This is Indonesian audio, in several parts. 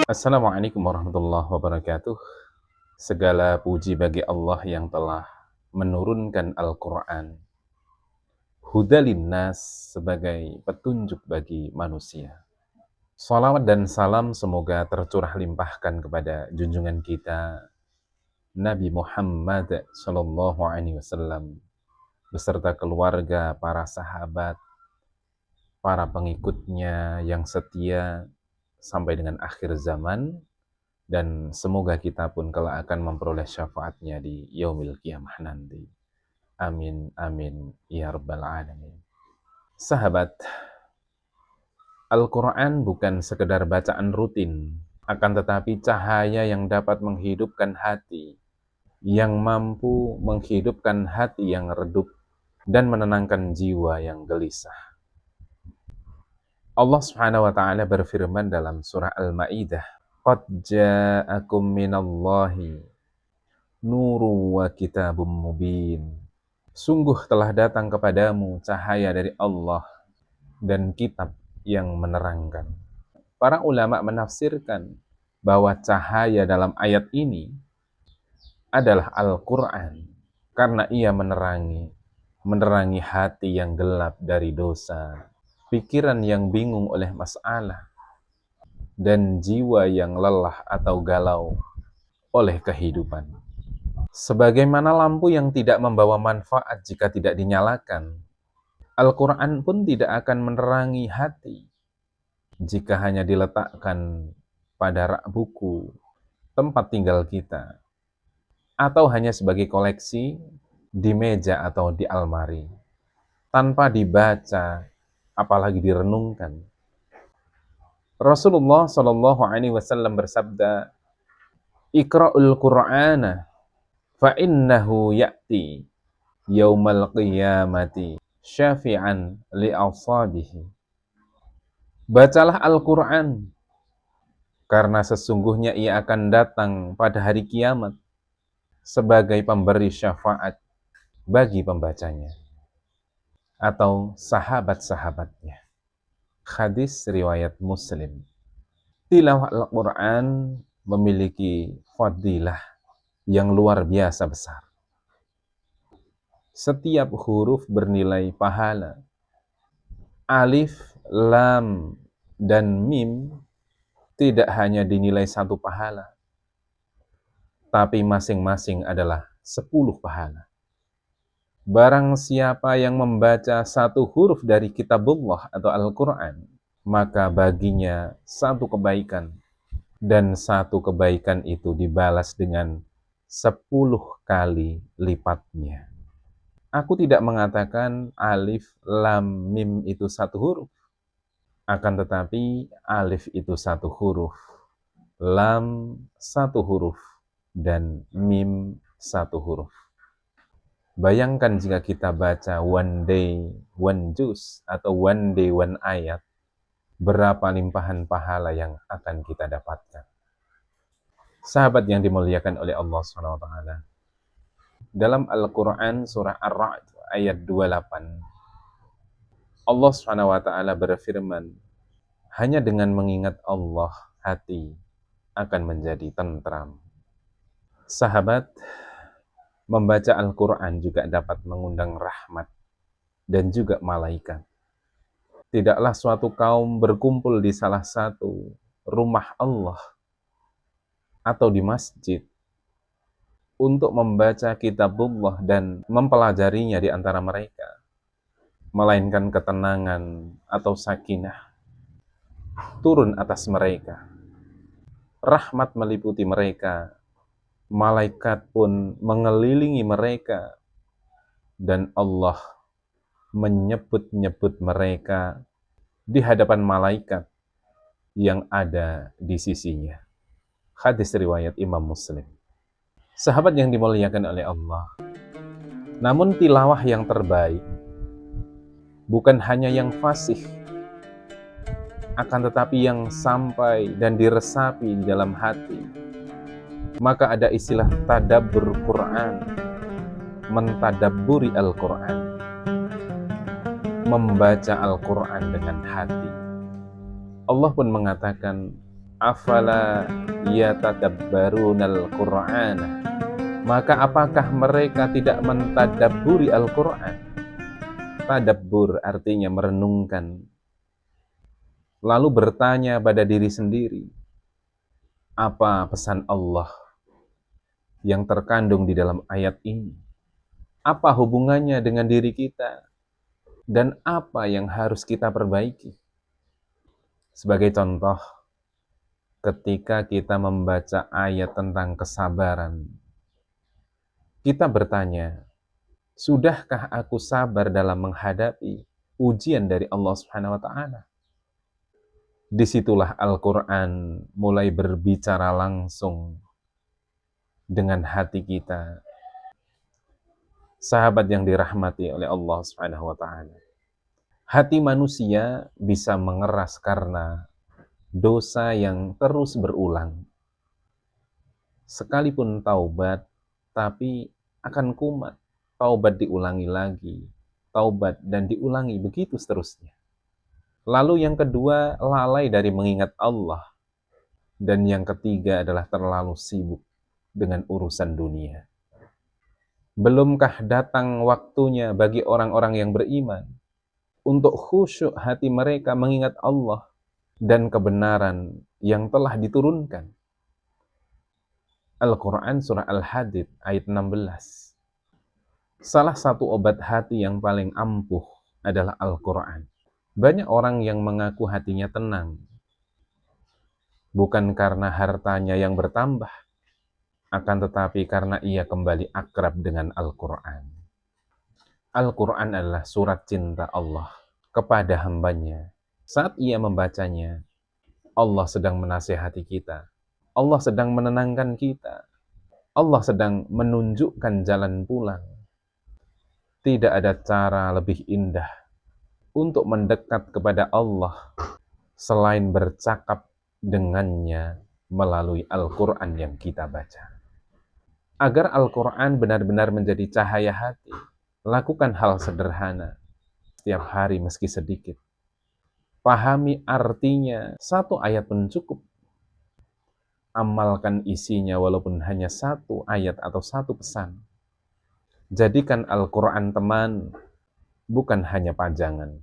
Assalamualaikum warahmatullahi wabarakatuh. Segala puji bagi Allah yang telah menurunkan Al-Quran, huda linnas, sebagai petunjuk bagi manusia. Salawat dan salam semoga tercurah limpahkan kepada junjungan kita Nabi Muhammad Sallallahu Alaihi Wasallam beserta keluarga, para sahabat, para pengikutnya yang setia sampai dengan akhir zaman. Dan semoga kita pun kelak akan memperoleh syafaatnya di yaumil qiyamah nanti. Amin, amin, ya rabbal alamin. Sahabat, Al-Quran bukan sekedar bacaan rutin, akan tetapi cahaya yang dapat menghidupkan hati, yang mampu menghidupkan hati yang redup, dan menenangkan jiwa yang gelisah. Allah Subhanahu wa ta'ala berfirman dalam surah Al-Ma'idah, "Qad ja'akum minallahi nuru wa kitabum mubin." Sungguh telah datang kepadamu cahaya dari Allah dan kitab yang menerangkan. Para ulama menafsirkan bahwa cahaya dalam ayat ini adalah Al-Quran, karena ia menerangi hati yang gelap dari dosa, pikiran yang bingung oleh masalah, dan jiwa yang lelah atau galau oleh kehidupan. Sebagaimana lampu yang tidak membawa manfaat jika tidak dinyalakan, Al-Quran pun tidak akan menerangi hati jika hanya diletakkan pada rak buku, tempat tinggal kita, atau hanya sebagai koleksi di meja atau di almari, tanpa dibaca, apalagi direnungkan. Rasulullah Shallallahu Alaihi Wasallam bersabda, "Iqra'ul Qur'ana fa'innahu ya'ti yaumal qiyamati syafi'an li'asabihi." Bacalah Al-Quran, karena sesungguhnya ia akan datang pada hari kiamat sebagai pemberi syafaat bagi pembacanya atau sahabat-sahabatnya. Hadis riwayat Muslim. Tilawah Al-Quran memiliki fadilah yang luar biasa besar. Setiap huruf bernilai pahala. Alif, lam, dan mim tidak hanya dinilai 1 pahala, tapi masing-masing adalah 10 pahala. Barang siapa yang membaca 1 huruf dari kitabullah atau Al-Quran, maka baginya 1 kebaikan, dan 1 kebaikan itu dibalas dengan 10 kali lipatnya. Aku tidak mengatakan alif, lam, mim itu 1 huruf. Akan tetapi alif itu 1 huruf, lam 1 huruf, dan mim 1 huruf. Bayangkan jika kita baca one day, one juz, atau one day, one ayat, berapa limpahan pahala yang akan kita dapatkan. Sahabat yang dimuliakan oleh Allah SWT, dalam Al-Quran surah Ar-Ra'd ayat 28, Allah SWT berfirman, hanya dengan mengingat Allah, hati akan menjadi tentram. Sahabat, membaca Al-Quran juga dapat mengundang rahmat dan juga malaikat. Tidaklah suatu kaum berkumpul di salah satu rumah Allah atau di masjid untuk membaca kitabullah dan mempelajarinya di antara mereka, melainkan ketenangan atau sakinah turun atas mereka. Rahmat meliputi mereka, malaikat pun mengelilingi mereka, dan Allah menyebut-nyebut mereka di hadapan malaikat yang ada di sisinya. Hadis riwayat Imam Muslim. Sahabat yang dimuliakan oleh Allah, namun tilawah yang terbaik bukan hanya yang fasih, akan tetapi yang sampai dan diresapi di dalam hati. Maka ada istilah tadabbur Quran, mentadabburi Al-Quran, membaca Al-Quran dengan hati. Allah pun mengatakan, Afala yatadabbarunal Qur'ana. Maka apakah mereka tidak mentadabburi Al-Qur'an? Tadabbur artinya merenungkan, lalu bertanya pada diri sendiri, apa pesan Allah yang terkandung di dalam ayat ini? Apa hubungannya dengan diri kita? Dan apa yang harus kita perbaiki? Sebagai contoh, ketika kita membaca ayat tentang kesabaran, kita bertanya, sudahkah aku sabar dalam menghadapi ujian dari Allah Subhanahu wa taala? Disitulah Al-Qur'an mulai berbicara langsung dengan hati kita. Sahabat yang dirahmati oleh Allah Subhanahu wa taala. Hati manusia bisa mengeras karena dosa yang terus berulang. Sekalipun taubat, tapi akan kumat. Taubat diulangi lagi, taubat dan diulangi, begitu seterusnya. Lalu yang kedua, lalai dari mengingat Allah. Dan yang ketiga adalah terlalu sibuk dengan urusan dunia. Belumkah datang waktunya bagi orang-orang yang beriman untuk khusyuk hati mereka mengingat Allah dan kebenaran yang telah diturunkan. Al-Quran surah Al-Hadid ayat 16. Salah satu obat hati yang paling ampuh adalah Al-Quran. Banyak orang yang mengaku hatinya tenang, bukan karena hartanya yang bertambah, akan tetapi karena ia kembali akrab dengan Al-Quran. Al-Quran adalah surat cinta Allah kepada hambanya. Saat ia membacanya, Allah sedang menasihati kita. Allah sedang menenangkan kita. Allah sedang menunjukkan jalan pulang. Tidak ada cara lebih indah untuk mendekat kepada Allah selain bercakap dengannya melalui Al-Quran yang kita baca. Agar Al-Quran benar-benar menjadi cahaya hati, lakukan hal sederhana setiap hari meski sedikit. Pahami artinya, satu ayat pun cukup. Amalkan isinya walaupun hanya satu ayat atau satu pesan. Jadikan Al-Quran teman, bukan hanya pajangan.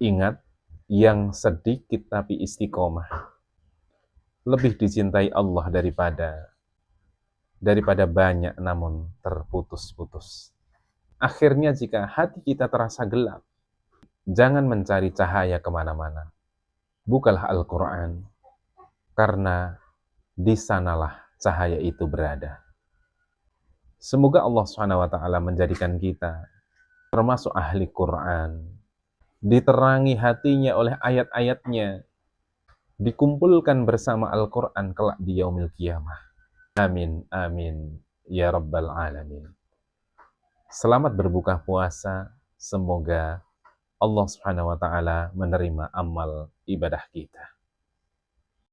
Ingat, yang sedikit tapi istiqomah lebih dicintai Allah daripada banyak namun terputus-putus. Akhirnya jika hati kita terasa gelap, jangan mencari cahaya kemana-mana. Bukalah Al-Quran, karena di sanalah cahaya itu berada. Semoga Allah SWT menjadikan kita termasuk ahli Quran, diterangi hatinya oleh ayat-ayatnya, dikumpulkan bersama Al-Quran kelak di yaumil qiyamah. Amin, amin, ya Rabbal Alamin. Selamat berbuka puasa, semoga Allah Subhanahu wa taala menerima amal ibadah kita.